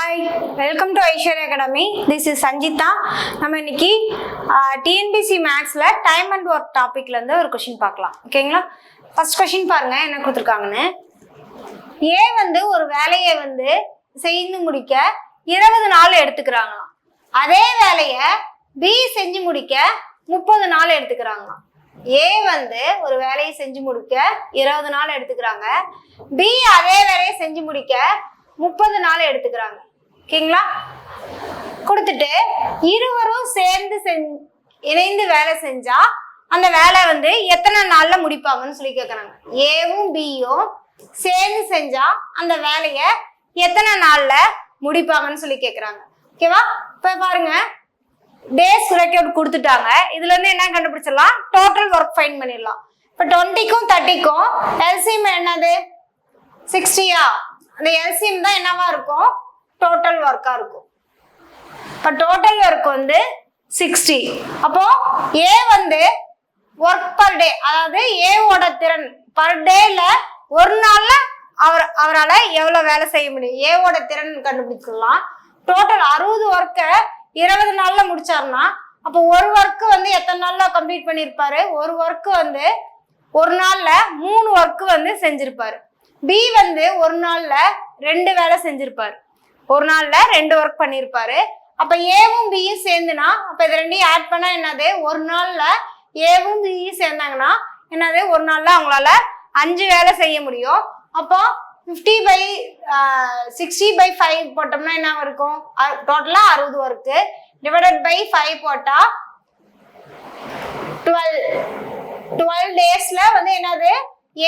Hi, welcome to Aishwarya Academy. This is Sanjita. நம்ம இன்னைக்கு TNPSC Mathsல time and work டாபிக்ல இருந்து ஒரு क्वेश्चन பார்க்கலாம். ஓகேங்களா? ஃபர்ஸ்ட் क्वेश्चन பாருங்க என்ன கொடுத்திருக்காங்கன்னு. A வந்து ஒரு வேலையை வந்து செய்து முடிக்க 20 நாள் எடுத்துக்கறாங்களாம். அதே வேலையை B செஞ்சு முடிக்க 30 நாள் எடுத்துக்கறாங்களாம். A வந்து ஒரு வேலையை செஞ்சு முடிக்க 20 நாள் எடுத்துக்கறாங்க. B அதே வேலையை செஞ்சு முடிக்க 30 நாள் எடுத்துக்கிறாங்க. ஓகேங்களா? கொடுத்துட்டு இருவரும் சேர்ந்து இணைந்து வேலை செஞ்சா அந்த வேலை வந்து எத்தனை நாள்ல முடிப்பாங்கன்னு சொல்லி கேட்கறாங்க. ஏவும் பியும் சேர்ந்து செஞ்சா அந்த வேலையை எத்தனை நாள்ல முடிப்பாங்கன்னு சொல்லி கேட்கறாங்க. ஓகேவா? இப்ப பாருங்க, டேஸ் ரெக்கார்ட் கொடுத்துட்டாங்க. இதுல இருந்து என்ன கண்டுபிடிச்சிடலாம்? டோட்டல் ஒர்க் ஃபைண்ட் பண்ணிடலாம். இப்ப 20க்கும் 30க்கும் எல்சிஎம் என்னது? 60யா? அந்த எல்சிஎம் தான் என்னவா இருக்கும்? டோட்டல் ஒர்க்கா இருக்கும். இப்ப டோட்டல் ஒர்க் வந்து 60. அப்போ ஏ வந்து ஒர்க் பர் டே, அதாவது ஏவோட திறன் பர் டேல ஒரு நாள்ல அவரால் எவ்வளவு வேலை செய்ய முடியும், ஏவோட திறன் கண்டுபிடிச்சிடலாம். டோட்டல் 60 ஒர்க்கை 20 நாள்ல முடிச்சாருன்னா அப்போ ஒரு ஒர்க்கு வந்து எத்தனை நாள்ல கம்ப்ளீட் பண்ணிருப்பாரு? ஒரு ஒர்க்கு வந்து ஒரு நாள்ல 3 ஒர்க்கு வந்து செஞ்சிருப்பாரு. பி வந்து ஒரு நாள்ல 2 வேலை செஞ்சிருப்பாரு, ஒரு நாள்ல 2 ஒர்க் பண்ணிருப்பாரு. அப்ப ஏவும் பியும் சேர்ந்துனா அப்ப இது ரெண்டையும் ஆட் பண்ணா என்னது? ஒரு நாள்ல ஏவும் பியும் சேர்ந்தாங்கன்னா என்னது? ஒரு நாள்ல அவங்களால 5 வேலை செய்ய முடியும். அப்போ 50/60/5 போட்டோம்னா என்ன இருக்கும்? டோட்டலா 60 ஒர்க்கு டிவைடட் பை 5 போட்டா 12 டேஸ்ல வந்து என்னது?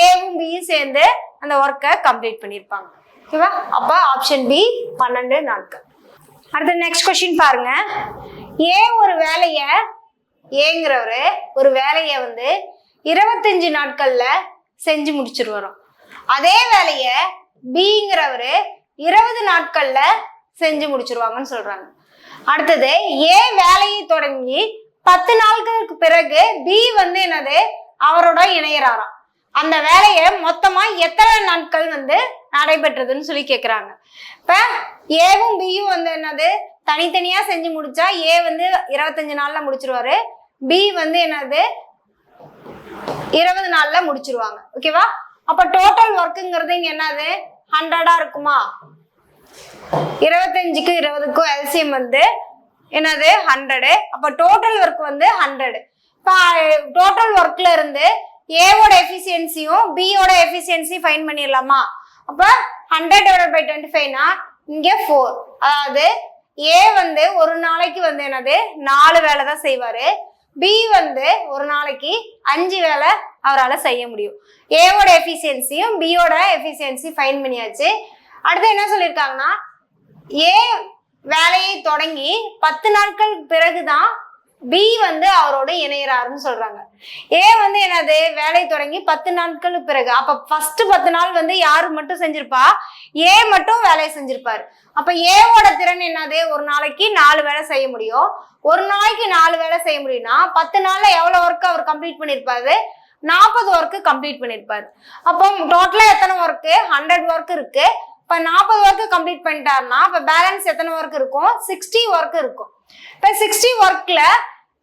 ஏவும் பியும் சேர்ந்து அந்த ஒர்க்கை கம்ப்ளீட் பண்ணிருப்பாங்க. ஓகேவா? அப்ப ஆப்ஷன் பி 12 நாட்கள். அடுத்த நெக்ஸ்ட் கொஸ்டின் பாருங்க. ஏங்கிறவரு ஒரு வேலையை வந்து 25 நாட்கள்ல செஞ்சு முடிச்சிருவாராம். அதே வேலைய பிங்கிறவரு 20 நாட்கள்ல செஞ்சு முடிச்சிருவாங்கன்னு சொல்றாங்க. அடுத்தது ஏ வேலையை தொடங்கி 10 நாட்களுக்கு பிறகு பி வந்து என்னது? அவரோட இணையறாராம். அந்த வேலையை மொத்தமா எத்தனை நாட்கள் வந்து நடைபெற்றதுன்னு சொல்லி கேக்குறாங்க. இப்ப ஏவும் பியும் வந்து என்னது? தனித்தனியா செஞ்சு முடிச்சா ஏ வந்து 25 நாள்ல முடிச்சிருவாரு, பி வந்து என்னது? 20 நாள்ல முடிச்சிருவாங்க. ஓகேவா? அப்ப டோட்டல் ஒர்க்குங்கிறது இங்க என்னது? 100 இருக்குமா? 25க்கும் 20க்கும் எல்சிஎம் வந்து என்னது? 100. அப்ப டோட்டல் ஒர்க் வந்து 100. இப்ப டோட்டல் ஒர்க்ல இருந்து ஏவோட எஃபிஷியன்சியும் பியோட எஃபிஷியன்சி ஃபைண்ட் பண்ணிடலாமா? அப்ப 100/25னா இங்க 4. அதாவது ஏ வந்து ஒரு நாளைக்கு வந்து என்னது? 4 வேலை தான் செய்வாரு. பி வந்து ஒரு நாளைக்கு 5 வேலை அவரால் செய்ய முடியும். ஏவோட எஃபிஷியன்சியும் பியோட எஃபிஷியன்சி ஃபைண்ட் பண்ணியாச்சு. அடுத்து என்ன சொல்லியிருக்காங்கன்னா, ஏ வேலையை தொடங்கி 10 நாட்கள் பிறகுதான் பி வந்து அவரோட இணையறாருன்னு சொல்றாங்க. ஏ வந்து என்னது? வேலை தொடங்கி 10 நாட்களுக்கு பிறகு. அப்ப ஃபர்ஸ்ட் 10 நாள் வந்து யாரு மட்டும் செஞ்சிருப்பா? ஏ மட்டும் வேலையை செஞ்சிருப்பாரு. அப்ப ஏவோட திறன் என்னது? ஒரு நாளைக்கு 4 வேலை செய்ய முடியும். ஒரு நாளைக்கு 4 வேலை செய்ய முடியும்னா 10 நாள்ல எவ்வளவு ஒர்க் அவர் கம்ப்ளீட் பண்ணிருப்பாரு? 40 ஒர்க்கு கம்ப்ளீட் பண்ணிருப்பாரு. அப்போ டோட்டலா எத்தனை ஒர்க்கு? 100 ஒர்க் இருக்கு. இப்ப 40 ஒர்க்கு கம்ப்ளீட் பண்ணிட்டாருன்னா இப்ப பேலன்ஸ் எத்தனை ஒர்க் இருக்கும்? 60 ஒர்க் இருக்கும். இப்ப 60 ஒர்க்ல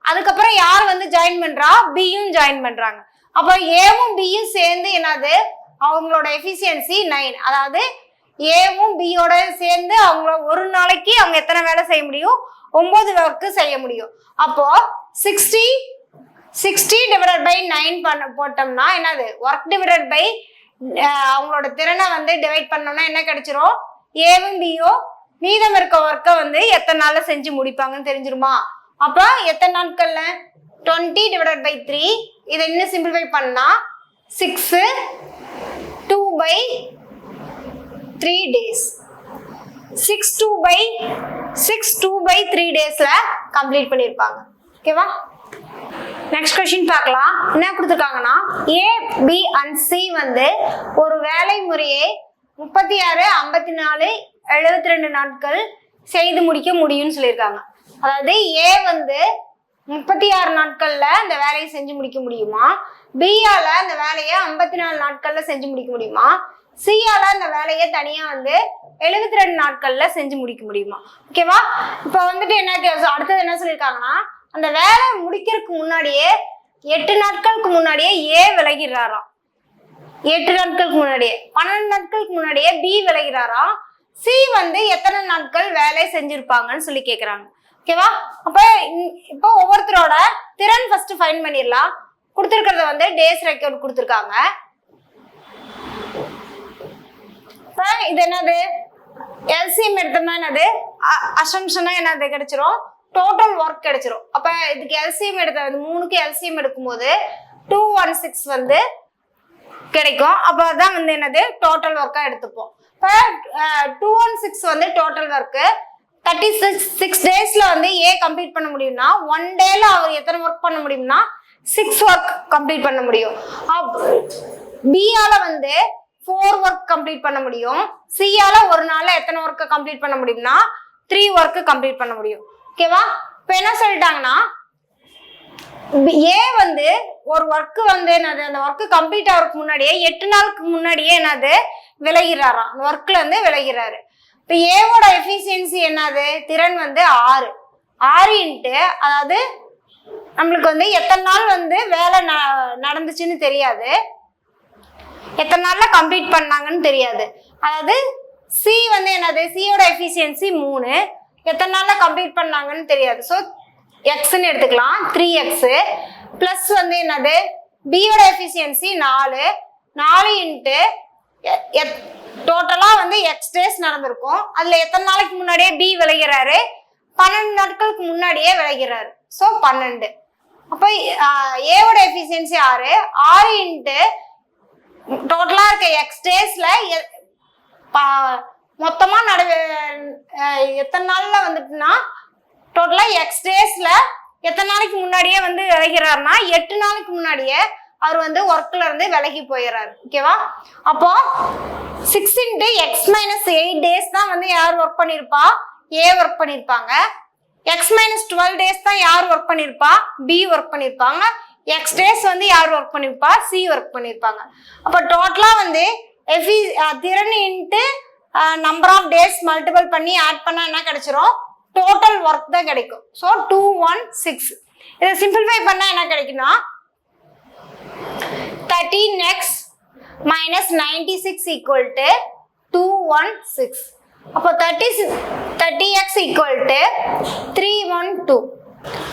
அதுக்கப்புறம் யார் வந்து ஜாயின் பண்றா? பியும் ஜாயின் பண்றாங்க. அப்ப ஏவும் பியும் சேர்ந்து என்னது? அவங்களோட எஃபிஷியன்சி 9. அதாவது ஏவும் பியோட சேர்ந்து அவங்க ஒரு நாளைக்கு அவங்க எத்தனை வேலை செய்ய முடியும்? 9 ஒர்க்கு செய்ய முடியும். அப்போ 60/9 போட்டோம்னா என்னது? ஒர்க் டிவைடட் பை அவங்களோட திறனை வந்து டிவைட் பண்ணோம்னா என்ன கிடைச்சிரும்? ஏவும் பியும் மீதம் இருக்க ஒர்க்கை வந்து எத்தனை நாள்ல செஞ்சு முடிப்பாங்கன்னு தெரிஞ்சிருமா? அப்ப எத்தனை நாட்கள்ல? 20/3. இதை இன்னும் சிம்பிளிஃபை பண்ணா 6/2/3 டேஸ். 6/2/3 டேஸ்ல கம்ப்ளீட் பண்ணிருப்பாங்க. ஓகேவா? நெக்ஸ்ட் கொஸ்டின் பார்க்கலாம். என்ன கொடுத்துருக்காங்கன்னா, ஏ பி அண்ட் சி வந்து ஒரு வேலை முறையை 36, 54, 72 நாட்கள் செய்து முடிக்க முடியும்னு சொல்லியிருக்காங்க. அதாவது ஏ வந்து 36 நாட்கள்ல அந்த வேலையை செஞ்சு முடிக்க முடியுமா? பியால அந்த வேலையை 54 நாட்கள்ல செஞ்சு முடிக்க முடியுமா? சியால இந்த வேலையை தனியா வந்து 72 நாட்கள்ல செஞ்சு முடிக்க முடியுமா? ஓகேவா? இப்ப வந்துட்டு என்ன அடுத்தது என்ன சொல்லியிருக்காங்கன்னா, அந்த வேலை முடிக்கிறதுக்கு முன்னாடியே 8 நாட்களுக்கு முன்னாடியே ஏ விலகிறாராம். 8 நாட்களுக்கு முன்னாடியே 12 நாட்களுக்கு முன்னாடியே பி விலகிறாராம். சி வந்து எத்தனை நாட்கள் வேலை செஞ்சிருப்பாங்கன்னு சொல்லி கேக்குறாங்க. ஓகேவா? அப்ப இப்போ ஒவ்வொருத்தரோட திறன் ஃபர்ஸ்ட் ஃபைண்ட் பண்ணிடலாம். கொடுத்துருக்கிறத வந்து டேஸ் ரெக்கார்ட் கொடுத்துருக்காங்க. இது என்னது? எல்சிஎம் எடுத்தோம்னா என்னது? அசம்ஷனா என்னது கிடைச்சிரும்? டோட்டல் ஒர்க் கிடைச்சிரும். அப்ப இதுக்கு எல்சிஎம் எடுத்த 3க்கு எல்சிஎம் எடுக்கும்போது 216 வந்து கிடைக்கும். அப்ப அதான் வந்து என்னது? டோட்டல் ஒர்க்கா எடுத்துப்போம். இப்ப 216 வந்து டோட்டல் ஒர்க்கு 36 டேஸ்ல வந்து ஏ கம்ப்ளீட் பண்ண முடியும்னா 1 டேல அவர் எத்தனை ஒர்க் பண்ண முடியும்னா 6 ஒர்க் கம்ப்ளீட் பண்ண முடியும். பியால வந்து 4 ஒர்க் கம்ப்ளீட் பண்ண முடியும். சியால ஒரு நாள்ல எத்தனை ஒர்க் கம்ப்ளீட் பண்ண முடியும்னா 3 ஒர்க் கம்ப்ளீட் பண்ண முடியும். ஓகேவா? இப்ப என்ன சொல்லிட்டாங்கன்னா, ஏ வந்து ஒரு ஒர்க் வந்து என்னது, அந்த ஒர்க் கம்ப்ளீட் ஆகிறதுக்கு முன்னாடியே 8 நாளுக்கு முன்னாடியே என்னது விலகிறாராம். அந்த ஒர்க்ல இருந்து விலகிறாரு. இப்ப ஏவோட எஃபிஷியன்சி என்னது? திறன் வந்து 6 இன்ட்டு, அதாவது நம்மளுக்கு வந்து எத்தனை நாள் வந்து வேலை நடந்துச்சுன்னு தெரியாது, எத்தனை நாள்ல கம்ப்ளீட் பண்ணாங்கன்னு தெரியாது. அதாவது சி வந்து என்னது? சியோட எஃபிஷியன்சி 3, எத்தனை நாள்ல கம்ப்ளீட் பண்ணாங்கன்னு தெரியாது. ஸோ எக்ஸ்ன்னு எடுத்துக்கலாம். 3x பிளஸ் வந்து என்னது? பியோட எஃபிஷியன்சி 4 இன்ட்டு டோட்டலா வந்து எக்ஸ் டேஸ் நடந்திருக்கும். அதுல எத்தனை நாளைக்கு முன்னாடியே பி விளைகிறாரு? 12 நாட்களுக்கு முன்னாடியே விளைகிறாரு. ஸோ 12. அப்போ ஏவோட எஃபிஷியன்சி 6 இன்ட்டு டோட்டலா இருக்க எக்ஸ் டேஸ்ல மொத்தமா எத்தனை நாள்ல வந்துட்டுனா டோட்டலா எக்ஸ் டேஸ்ல எத்தனை நாளைக்கு முன்னாடியே வந்து விளைகிறாருன்னா 8 நாளைக்கு முன்னாடியே அவர் வந்து ஒர்க்ல இருந்து விலகி போயிடுறாரு. ஓகேவா? அப்போ 6 இன்ட்டு எக்ஸ் மைனஸ் 8 டேஸ் தான் வந்து யார் ஒர்க் பண்ணிருப்பா? ஏ ஒர்க் பண்ணிருப்பாங்க. எக்ஸ் மைனஸ் 12 டேஸ் தான் யார் ஒர்க் பண்ணிருப்பா? பி ஒர்க் பண்ணிருப்பாங்க. எக்ஸ் டேஸ் வந்து யார் ஒர்க் பண்ணிருப்பா? சி ஒர்க் பண்ணிருப்பாங்க. அப்ப டோட்டலா வந்து திறன் into number of days multiple பண்ணி ஆட் பண்ணா என்ன கிடைச்சிரும்? டோட்டல் ஒர்க் தான் கிடைக்கும். ஸோ 216. இதை சிம்பிளிஃபை பண்ணா என்ன கிடைக்கும்னா 13x minus 96 equal to 216. அப்போ 30x equal to 312.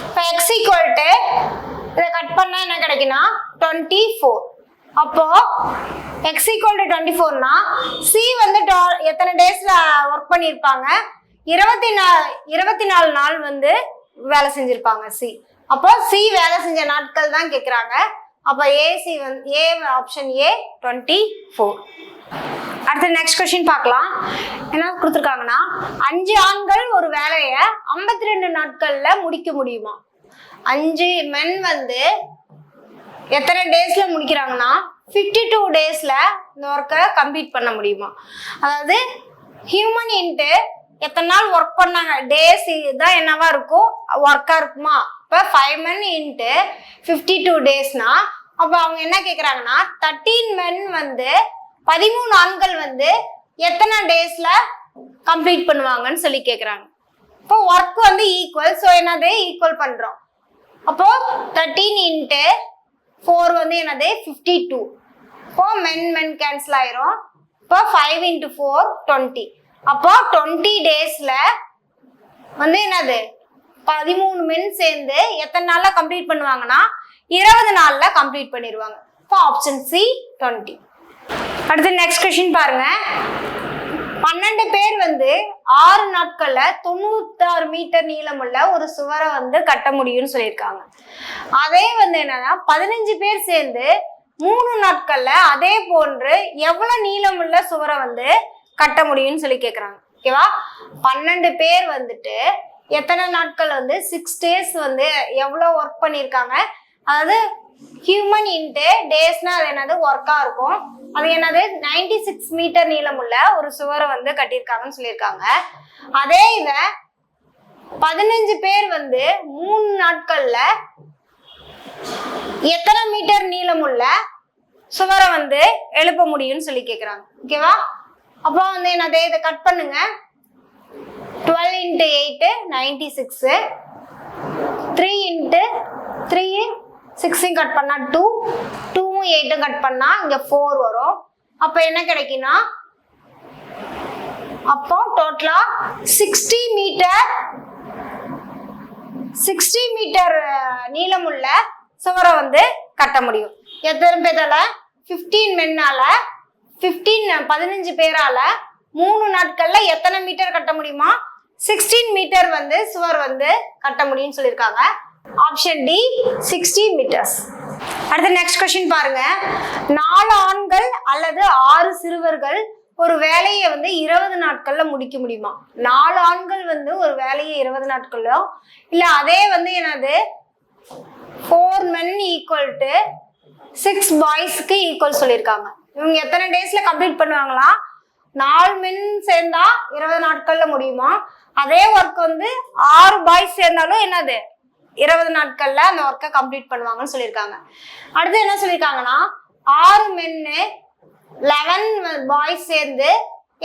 இப்போ x equal to இதை கட் பண்ணா என்ன கிடைக்குன்னா 24. அப்போ x equal to 24னா C வந்து எத்தனை டேஸ்ல ஒர்க் பண்ணியிருப்பாங்க? 24 நாள் வந்து வேலை செஞ்சிருப்பாங்க சி. அப்போ சி வேலை செஞ்ச நாட்கள் தான் கேட்குறாங்க. அப்போ ஏசி வந்து ஏ ஆப்ஷன் ஏ 24. அடுத்து நெக்ஸ்ட் கொஸ்டின் பார்க்கலாம். என்ன கொடுத்துருக்காங்கன்னா, 5 ஆண்கள் ஒரு வேலையை 52 நாட்கள்ல முடிக்க முடியுமா? 5 மென் வந்து எத்தனை டேஸ்ல முடிக்கிறாங்கன்னா 52 டேஸ்ல இந்த ஒர்க்கை கம்ப்ளீட் பண்ண முடியுமா? அதாவது ஹியூமன் இன்ட்டு எத்தனை நாள் ஒர்க் பண்ணாங்க டேஸ் தான் என்னவா இருக்கும்? ஒர்க்கா இருக்குமா? இப்போ 5 men இன்ட்டு 52 டேஸ்னா அப்போ அவங்க என்ன கேட்குறாங்கன்னா 13 men வந்து 13 ஆண்கள் வந்து எத்தனை டேஸ்ல கம்ப்ளீட் பண்ணுவாங்கன்னு சொல்லி கேட்குறாங்க. இப்போ ஒர்க் வந்து ஈக்குவல். ஸோ என்னது ஈக்குவல் பண்றோம். அப்போ 13 இன்ட்டு 4 வந்து என்னது 52. இப்போ men கேன்சல் ஆயிரும். இப்போ 5 இன்ட்டு 4 20. அப்போ 20 டேஸ்ல வந்து என்னது 13 men சேர்ந்து எத்தனை நாள்ல கம்ப்ளீட் பண்ணுவாங்கன்னா 20 நாள்ல கம்ப்ளீட் பண்ணிடுவாங்க. இப்போ ஆப்ஷன் சி 20. அடுத்து நெக்ஸ்ட் கொஸ்டின் பாருங்க. 12 பேர் வந்து 6 நாட்கள்ல 96 மீட்டர் நீளமுள்ள ஒரு சுவரை வந்து கட்ட முடியும்னு சொல்லியிருக்காங்க. அதே வந்து என்னன்னா 15 பேர் சேர்ந்து 3 நாட்கள்ல அதே போன்று எவ்வளவு நீளமுள்ள சுவரை வந்து கட்ட முடியும்னு சொல்லி கேட்குறாங்க. ஓகேவா? 12 பேர் வந்துட்டு எத்தனை நாட்கள் வந்து 6 days வந்து எவ்வளோ ஒர்க் பண்ணியிருக்காங்க. அதாவது ஹியூமன் இன்ட்டு டேஸ்னா அது என்னது ஒர்க்கா இருக்கும். அது என்னது 96 மீட்டர் நீளமுள்ள ஒரு சுவரை வந்து கட்டியிருக்காங்கன்னு சொல்லியிருக்காங்க. அதே இத 15 பேர் வந்து 3 நாட்கள்ல எத்தனை மீட்டர் நீளமுள்ள சுவரை வந்து எழுப்ப முடியும்னு சொல்லி கேட்குறாங்க. ஓகேவா? அப்போ வந்து என்னது இதை கட் பண்ணுங்க. 12 into 8 96. 3 into 3 6 கட் பண்ணா 2, 2 8 கட் பண்ணா இங்க 4 வரும். அப்ப என்ன கிடைக்கும்னா அப்போ டோட்டலா 60 மீட்டர் நீளமுள்ள சுவரை வந்து கட்ட முடியும். எத்தனை பேரால? 15 மென்னால 15 பேரால 3 நாட்கள்ல எத்தனை மீட்டர் கட்ட முடியுமா? 16 மீட்டர் வந்து சுவர் வந்து கட்ட முடியும்னு சொல்லியிருக்காங்க. Option D 60 metres. அடுத்த நெக்ஸ்ட் கொஸ்டின் பாருங்க. 4 ஆண்கள் அல்லது 6 சிறுவர்கள் ஒரு வேலையை வந்து 20 நாட்கள்ல முடிக்க முடியுமா? 4 ஆண்கள் வந்து ஒரு வேலையை 20 நாட்கள்ல, இல்ல அதே வந்து என்னது 4 men ஈக்குவல் டு 6 பாய்ஸ்க்கு ஈக்குவல் சொல்லியிருக்காங்க. இவங்க எத்தனை டேஸ்ல கம்ப்ளீட் பண்ணுவாங்களா? 4 men சேர்ந்தா 20 நாட்கள்ல முடியுமா? அதே ஒர்க் வந்து 6 பாய்ஸ் சேர்ந்தாலும் என்னது 20 நாட்கள்ல அந்த ஒர்க்கை கம்ப்ளீட் பண்ணுவாங்கன்னு சொல்லியிருக்காங்க. அடுத்து என்ன சொல்லியிருக்காங்கன்னா 6 men 11 பாய்ஸ் சேர்ந்து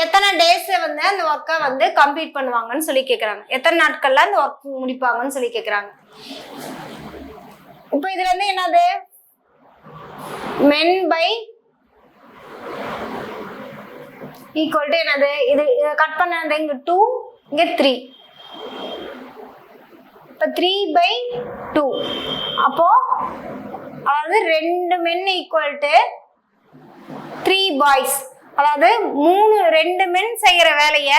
எத்தனை டேஸ் வந்து அந்த ஒர்க்கை வந்து கம்ப்ளீட் பண்ணுவாங்கன்னு சொல்லி கேட்குறாங்க. எத்தனை நாட்கள்ல அந்த ஒர்க் முடிப்பாங்கன்னு சொல்லி கேட்குறாங்க. இப்போ இதுல இருந்து என்னது men by ஈக்குவல் டு என்னது இது கட் பண்ணது இங்க 2 இங்க 3. இப்போ 3/2. அப்போ அதாவது 2 men ஈக்குவல் டு 3 பாய்ஸ். அதாவது 2 men செய்யற வேலைய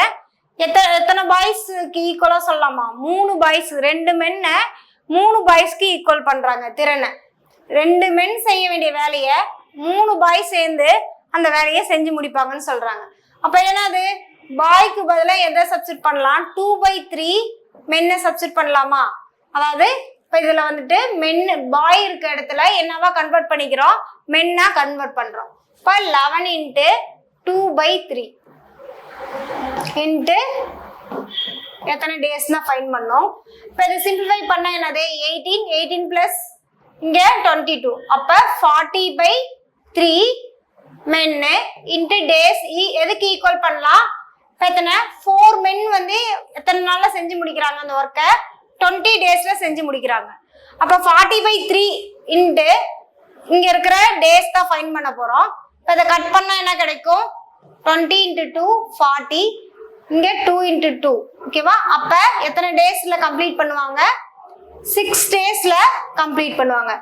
எத்தனை பாய்ஸ்க்கு ஈக்குவலா சொல்லலாமா? 3 பாய்ஸ் 2 men 3 பாய்ஸ்க்கு ஈக்குவல் பண்றாங்க திறனை. 2 men செய்ய வேண்டிய வேலைய 3 பாய்ஸ் சேர்ந்து அந்த வேலையை செஞ்சு முடிப்பாங்கன்னு சொல்றாங்க. அப்ப என்னது பாய்க்கு பதிலா எதை சப்ஸ்டிட் பண்ணலாம்? 2/3 மென்னை சப்ஸ்டிட் பண்ணலாமா? அதாவது இப்ப இதுல வந்துட்டு மென் பாய் இருக்க இடத்துல என்னவா கன்வெர்ட் பண்ணிக்கிறோம்? மென்னா கன்வெர்ட் பண்றோம். இப்ப 11 into 2/3 into எத்தனை டேஸ்னா ஃபைண்ட் பண்ணோம். இப்ப இதை சிம்பிளிஃபை பண்ணா என்னது 18 பிளஸ் இங்க 22. அப்ப 40/3 men into days எதுக்கு ஈக்குவல் பண்ணலாம்? எத்தனை 4 men வந்து எத்தனை நாள்ல செஞ்சு முடிக்கிறாங்க அந்த ஒர்க்கை? 20 டேஸ்ல செஞ்சு முடிக்கிறாங்க. அப்ப 40/3 into இங்க இருக்கிற டேஸ் தான் ஃபைண்ட் பண்ண போறோம். இப்ப இதை கட் பண்ணா என்ன கிடைக்கும்? 20 into 2 40, இங்க 2 into 2. ஓகேவா? அப்ப எத்தனை டேஸ்ல கம்ப்ளீட் பண்ணுவாங்க? 6 டேஸ்ல கம்ப்ளீட் பண்ணுவாங்க.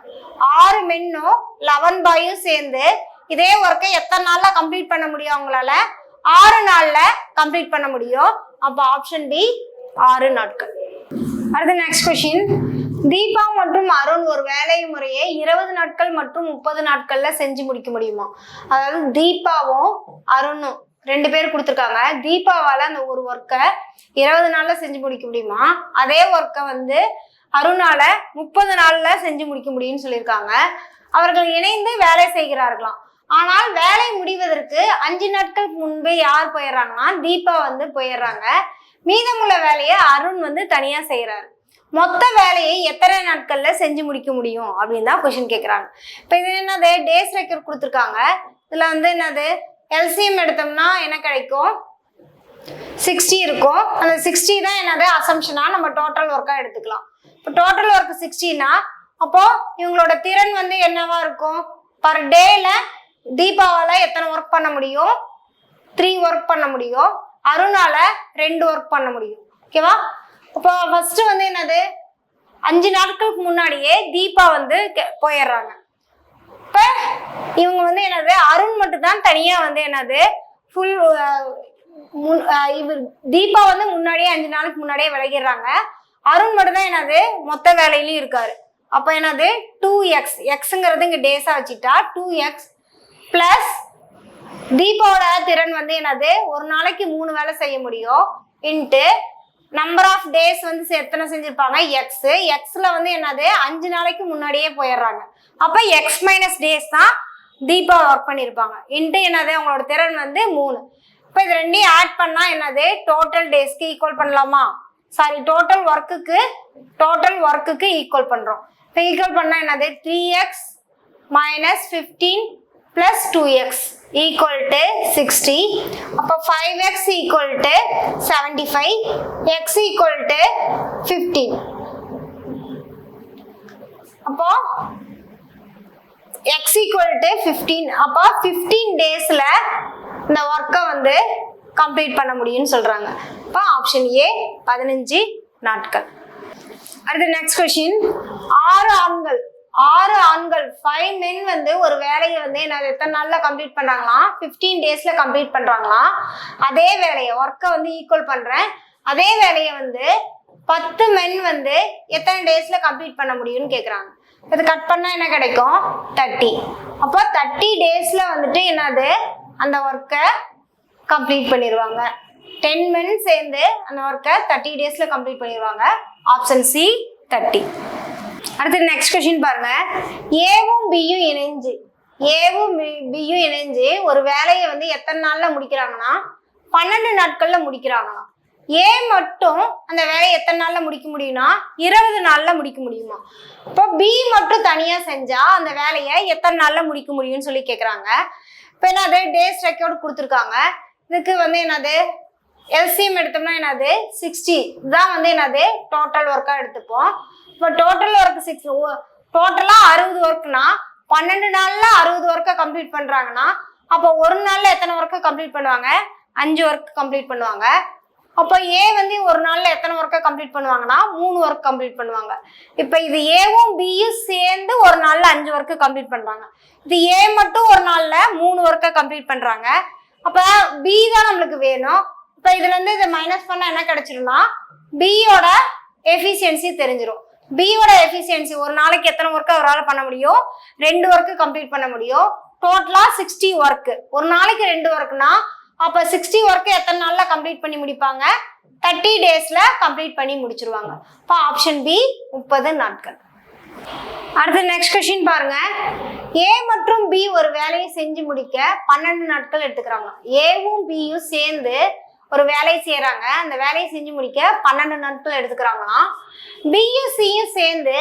6 மென்னும் 11 பாயும் சேர்ந்து இதே ஒர்க்கை எத்தனை நாள்ல கம்ப்ளீட் பண்ண முடியும்? அவங்களால 6 நாள்ல கம்ப்ளீட் பண்ண முடியும். அப்ப ஆப்ஷன் டி 6 நாட்கள். அடுத்த நெக்ஸ்ட் கொஸ்டின். தீபா மற்றும் அருண் ஒரு வேலை முறையை 20 நாட்கள் மற்றும் 30 நாட்கள்ல செஞ்சு முடிக்க முடியுமா? அதாவது தீபாவும் அருணும் 2 பேர் கொடுத்துருக்காங்க. தீபாவால அந்த ஒரு ஒர்க்கை 20 நாள்ல செஞ்சு முடிக்க முடியுமா? அதே ஒர்க்கை வந்து அருணால 30 நாள்ல செஞ்சு முடிக்க முடியும்னு சொல்லியிருக்காங்க. அவர்கள் இணைந்து வேலை செய்கிறார்களாம். ஆனால் வேலை முடிவதற்கு 5 நாட்களுக்கு முன்பே யார் போயிடுறாங்கன்னா தீபா வந்து போயிடுறாங்க. மீதமுள்ள வேலையை அருண் வந்து தனியா செய்யறாரு. மொத்த வேலையை எத்தனை நாட்கள்ல செஞ்சு முடிக்க முடியும் அப்படின்னு தான் கொஸ்டின் கேட்குறாங்க. இப்போ இது என்னது டேஸ் ரெக்கார்ட் கொடுத்துருக்காங்க. இதுல வந்து என்னது எல்சிஎம் எடுத்தோம்னா என்ன கிடைக்கும்? 60 இருக்கும். அந்த 60 தான் என்னது அசம்ஷனா நம்ம டோட்டல் ஒர்க்கா எடுத்துக்கலாம். இப்போ டோட்டல் ஒர்க் 60னா அப்போ இவங்களோட திறன் வந்து என்னவா இருக்கும்? பர் டேல தீபாவால எத்தனை ஒர்க் பண்ண முடியும்? 3 ஒர்க் பண்ண முடியும். அருணால 2 ஒர்க் பண்ண முடியும். ஓகேவா? அப்போ ஃபர்ஸ்ட் வந்து என்னது 5 நாட்களுக்கு முன்னாடியே தீபா வந்து போயிடுறாங்க. இப்ப இவங்க வந்து என்னது அருண் மட்டும் தான் தனியா வந்து என்னது ஃபுல் இவர் தீபா வந்து முன்னாடியே 5 நாளுக்கு முன்னாடியே விலகிடுறாங்க. அருண் மட்டும் தான் என்னது மொத்த வேலையிலயும் இருக்காரு. அப்ப என்னது 2x, எக்ஸ்ங்கிறது இங்க டேஸா வச்சுட்டா 2x பிளஸ் தீபாவோட திறன் வந்து என்னது ஒரு நாளைக்கு 3 வேலை செய்ய முடியும் இன்ட்டு நம்பர் ஆஃப் டேஸ் வந்து எத்தனை செஞ்சிருப்பாங்க? எக்ஸ். எக்ஸ்ல வந்து என்னது 5 நாளைக்கு முன்னாடியே போயிடுறாங்க. அப்ப எக்ஸ் மைனஸ் டேஸ் தான் தீபா ஒர்க் பண்ணியிருப்பாங்க இன்ட்டு என்னது அவங்களோட திறன் வந்து 3. இப்போ இது ரெண்டையும் ஆட் பண்ணா என்னது டோட்டல் டேஸ்க்கு ஈக்குவல் பண்ணலாமா? சாரி, டோட்டல் ஒர்க்குக்கு ஈக்குவல் பண்றோம். இப்போ ஈக்குவல் பண்ணா என்னது 3x minus 15 plus 2x equal to 60. அப்போ 5x equal to 75, x equal to 15. அப்போ x equal to 15. அப்போ 15 daysல இந்த ஒர்க்கை வந்து கம்ப்ளீட் பண்ண முடியும்னு சொல்றாங்க. அப்போ ஆப்ஷன் ஏ 15 நாட்கள். அடுத்து நெக்ஸ்ட் கொஸ்டின், 6 ஆண்கள் 5 men வந்து ஒரு வேலையை வந்து எத்தனை நாள்ல கம்ப்ளீட் பண்றாங்களாம்? 15 daysல கம்ப்ளீட் பண்றாங்களாம். அதே வேலையை ஒர்க்கை வந்து ஈக்குவல் பண்றேன். அதே வேலையை வந்து 10 men வந்து எத்தனை டேஸ்ல கம்ப்ளீட் பண்ண முடியும்னு கேக்குறாங்க. இது கட் பண்ணா என்ன கிடைக்கும்? 30. அப்போ 30 daysல வந்துட்டு என்னது அந்த ஒர்க்கை கம்ப்ளீட் பண்ணிடுவாங்க. 10 men சேர்ந்து அந்த ஒர்க்கை 30 daysல கம்ப்ளீட் பண்ணிடுவாங்க. Option C 30. அடுத்து நெக்ஸ்ட் கொஸ்டின் பாருங்க, ஏவும் பியும் இணைஞ்சு ஒரு வேலையை வந்து எத்தனை நாள்ல முடிக்கிறாங்கன்னா 12 நாட்கள்ல முடிக்கிறாங்களாம். ஏ மட்டும் அந்த வேலையை எத்தனை நாள்ல முடிக்க முடியும்னா 20 நாள்ல முடிக்க முடியுமா? இப்போ பி மட்டும் தனியா செஞ்சா அந்த வேலையை எத்தனை நாள்ல முடிக்க முடியும்னு சொல்லி கேக்குறாங்க. இப்போ என்னது டேஸ் ரெக்கார்டு கொடுத்துருக்காங்க. இதுக்கு வந்து என்னது எல்சிஎம் எடுத்தோம்னா என்னது 60 தான் வந்து என்னது டோட்டல் ஒர்க்கா எடுத்துப்போம். இப்போ டோட்டல் ஒர்க் 6 டோட்டலா 60 ஒர்க்னா 12 நாள்ல 60 ஒர்க்கை கம்ப்ளீட் பண்றாங்கன்னா அப்போ ஒரு நாள்ல எத்தனை ஒர்க்கை கம்ப்ளீட் பண்ணுவாங்க? 5 ஒர்க் கம்ப்ளீட் பண்ணுவாங்க. அப்போ ஏ வந்து ஒரு நாள்ல எத்தனை ஒர்க்கை கம்ப்ளீட் பண்ணுவாங்கன்னா 3 ஒர்க் கம்ப்ளீட் பண்ணுவாங்க. இப்போ இது ஏவும் பியும் சேர்ந்து ஒரு நாள்ல 5 ஒர்க்கு கம்ப்ளீட் பண்றாங்க. இது ஏ மட்டும் ஒரு நாள்ல 3 ஒர்க்கை கம்ப்ளீட் பண்றாங்க. அப்ப பி தான் நம்மளுக்கு வேணும். இப்போ இதுல இருந்து இதை மைனஸ் பண்ணா என்ன கிடைச்சிரும்னா பியோட எஃபிஷியன்சி தெரிஞ்சிடும். பியோட எஃபிஷியன்சி ஒரு நாளைக்கு எத்தனை ஒர்க்கு அவரால் பண்ண முடியும்? 2 ஒர்க்கு கம்ப்ளீட் பண்ண முடியும். டோட்டலா 60 ஒர்க்கு. ஒரு நாளைக்கு 2 ஒர்க்குனா அப்ப 60 ஒர்க்கு எத்தனை நாள்ல கம்ப்ளீட் பண்ணி முடிப்பாங்க? 30 daysல கம்ப்ளீட் பண்ணி முடிச்சிருவாங்க. இப்போ ஆப்ஷன் பி 30 நாட்கள். அடுத்து நெக்ஸ்ட் கொஸ்டின் பாருங்க, ஏ மற்றும் பி ஒரு வேலையை செஞ்சு முடிக்க 12 நாட்கள் எடுத்துக்கிறாங்க. ஏவும் பியும் சேர்ந்து ஒரு வேலையை செய்யறாங்க. அந்த வேலையை செஞ்சு முடிக்க 12 நாட்கள் எடுத்துக்கிறாங்கன்னா பியும் சியும் சேர்ந்து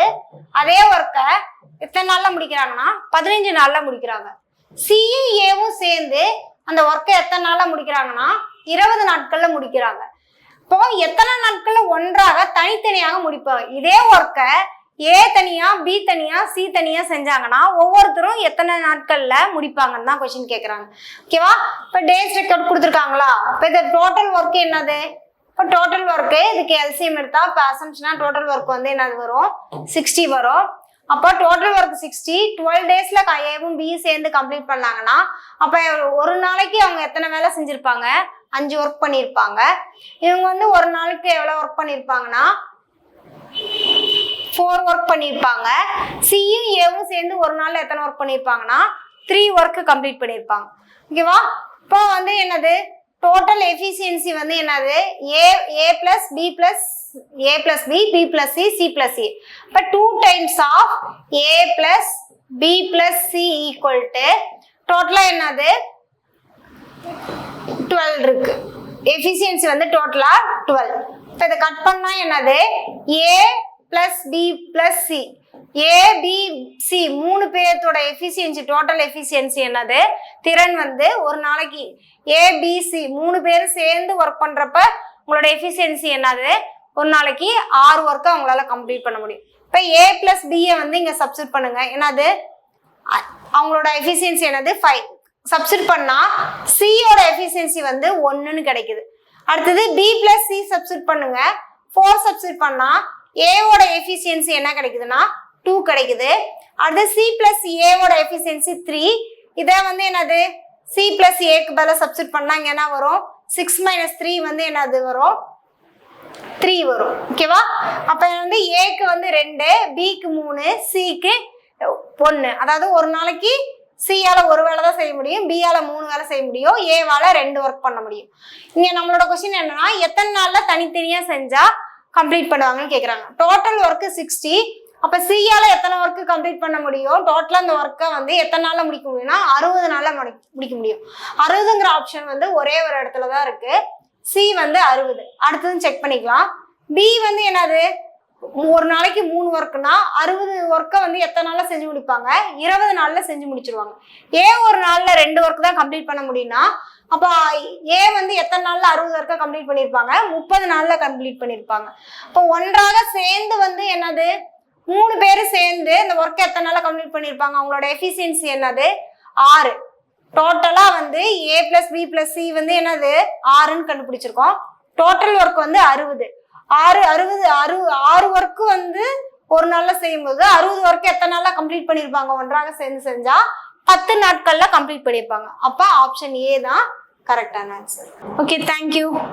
அதே ஒர்க்கை எத்தனை நாள்ல முடிக்கிறாங்கன்னா 15 நாள்ல முடிக்கிறாங்க. சியும் ஏவும் சேர்ந்து அந்த ஒர்க்கை எத்தனை நாள்ல முடிக்கிறாங்கன்னா 20 நாட்கள்ல முடிக்கிறாங்க. இப்போ எத்தனை நாட்கள்ல ஒன்றாக தனித்தனியாக முடிப்பாங்க. இதே ஒர்க்கை ஏ தனியா பி தனியா சி தனியா செஞ்சாங்கன்னா ஒவ்வொருத்தரும் எத்தனை நாட்கள்ல முடிப்பாங்கன்னு தான் கொஸ்டின் கேட்கறாங்க. ஓகேவா? இப்போ டேஸ் ரெக்கார்ட் கொடுத்துருக்காங்களா? இப்போ இது டோட்டல் ஒர்க் என்னது? இப்போ டோட்டல் ஒர்க்கு இதுக்கு எல்சிஎம் எடுத்தா இப்போ அசம்ஷனா டோட்டல் ஒர்க் வந்து என்னது வரும்? 60 வரும். அப்போ டோட்டல் ஒர்க் 60 12 daysல ஏவும் பியும் சேர்ந்து கம்ப்ளீட் பண்ணாங்கன்னா அப்போ ஒரு நாளைக்கு அவங்க எத்தனை வேலை செஞ்சிருப்பாங்க? 5 ஒர்க் பண்ணியிருப்பாங்க. இவங்க வந்து ஒரு நாளைக்கு எவ்வளோ ஒர்க் பண்ணியிருப்பாங்கன்னா 4 ஒர்க் பண்ணியிருப்பாங்க. சியும் ஏவும் சேர்ந்து ஒரு நாள்ல எத்தனை ஒர்க் பண்ணியிருப்பாங்கன்னா 3 ஒர்க்கு கம்ப்ளீட் பண்ணியிருப்பாங்க. ஓகேவா? இப்போ வந்து என்னது டோட்டல் எஃபிஷியன்சி வந்து என்னது A plus B plus A plus B, B plus C, C plus C. But 2 times of A plus B plus C equal to total என்னது 12 இருக்கு. Efficiency வந்து டோட்டலா 12. இப்போ இதை கட் பண்ணா என்னது A plus B plus C. A, B, C 3 பேர்த்தோட efficiency total efficiency என்னது? திறன் வந்து ஒரு நாளைக்கு A, B, C 3 பேரும் சேர்ந்து ஒர்க் பண்றப்ப உங்களோட எஃபிஷியன்சி என்னது? ஒரு நாளைக்கு 6 ஒர்க்கை அவங்களால கம்ப்ளீட் பண்ண முடியும். இப்போ ஏ பிளஸ் பியை வந்து இங்கே சப்ஸ்டிட் பண்ணுங்க. என்னது அவங்களோட எஃபிஷியன்சி என்னது 5. சப்ஸ்டிட் பண்ணா சியோட எஃபிஷியன்சி வந்து 1ன்னு கிடைக்குது. அடுத்தது பி பிளஸ் சி சப்ஸ்டிட் பண்ணுங்க. 4 சப்ஸ்டிட் பண்ணா ஏவோட எஃபிஷியன்சி என்ன கிடைக்குதுன்னா 2 கிடைக்குது. அடுத்து சி பிளஸ் ஏவோட எஃபிஷியன்சி 3. இதை வந்து என்னது சி பிளஸ் ஏக்கு பதிலாக சப்ஸ்டிட் பண்ணா இங்கே என்ன வரும்? 6 - 3 வந்து என்னது வரும்? 3 வரும். ஓகேவா? அப்ப வந்து ஏக்கு வந்து 2, பிக்கு 3, சிக்கு 1. அதாவது ஒரு நாளைக்கு சியால ஒரு வேலை தான் செய்ய முடியும், பியால 3 வேலை செய்ய முடியும், ஏவால 2 ஒர்க் பண்ண முடியும். இங்க நம்மளோட கொஸ்டின் என்னன்னா எத்தனை நாள்ல தனித்தனியா செஞ்சா கம்ப்ளீட் பண்ணுவாங்கன்னு கேக்குறாங்க. Total work 60. அப்ப சியால எத்தனை ஒர்க்கு கம்ப்ளீட் பண்ண முடியும்? டோட்டலா அந்த ஒர்க்கை வந்து எத்தனை நாள்ல முடிக்க முடியும்னா 60 நாள்ல முடிக்க முடியும். 60ங்கிற ஆப்ஷன் வந்து ஒரே ஒரு இடத்துல தான் இருக்கு. சி வந்து 60. அடுத்தது செக் பண்ணிக்கலாம். பி வந்து என்னது ஒரு நாளைக்கு 3 ஒர்க்குனா 60 ஒர்க்கை வந்து எத்தனை நாள்ல செஞ்சு முடிப்பாங்க? 20 நாள்ல செஞ்சு முடிச்சிருவாங்க. ஒரு நாள்ல 2 ஒர்க் தான் கம்ப்ளீட் பண்ண முடியும்னா அப்ப வந்து எத்தனை நாள்ல 60 ஒர்க்கை கம்ப்ளீட் பண்ணிருப்பாங்க? 30 நாள்ல கம்ப்ளீட் பண்ணிருப்பாங்க. இப்போ ஒன்றாக சேர்ந்து வந்து என்னது 3 பேரு சேர்ந்து இந்த ஒர்க்கை எத்தனை நாள்ல கம்ப்ளீட் பண்ணிருப்பாங்க? அவங்களோட எஃபிஷியன்சி என்னது? 6. டோட்டலா வந்து A+B+C வந்து என்னது 6ன்னு கண்டுபிடிச்சிருக்கோம். டோட்டல் ஒர்க் வந்து 60. 6 ஒர்க்கு வந்து ஒரு நாள்ல செய்யும்போது 60 ஒர்க்கு எத்தனை நாள்ல கம்ப்ளீட் பண்ணிருப்பாங்க? ஒன்றாக சேர்ந்து செஞ்சா 10 நாட்கள்ல கம்ப்ளீட் பண்ணிருப்பாங்க. அப்ப ஆப்ஷன் ஏ தான் கரெக்டான ஆன்சர். Okay, thank you.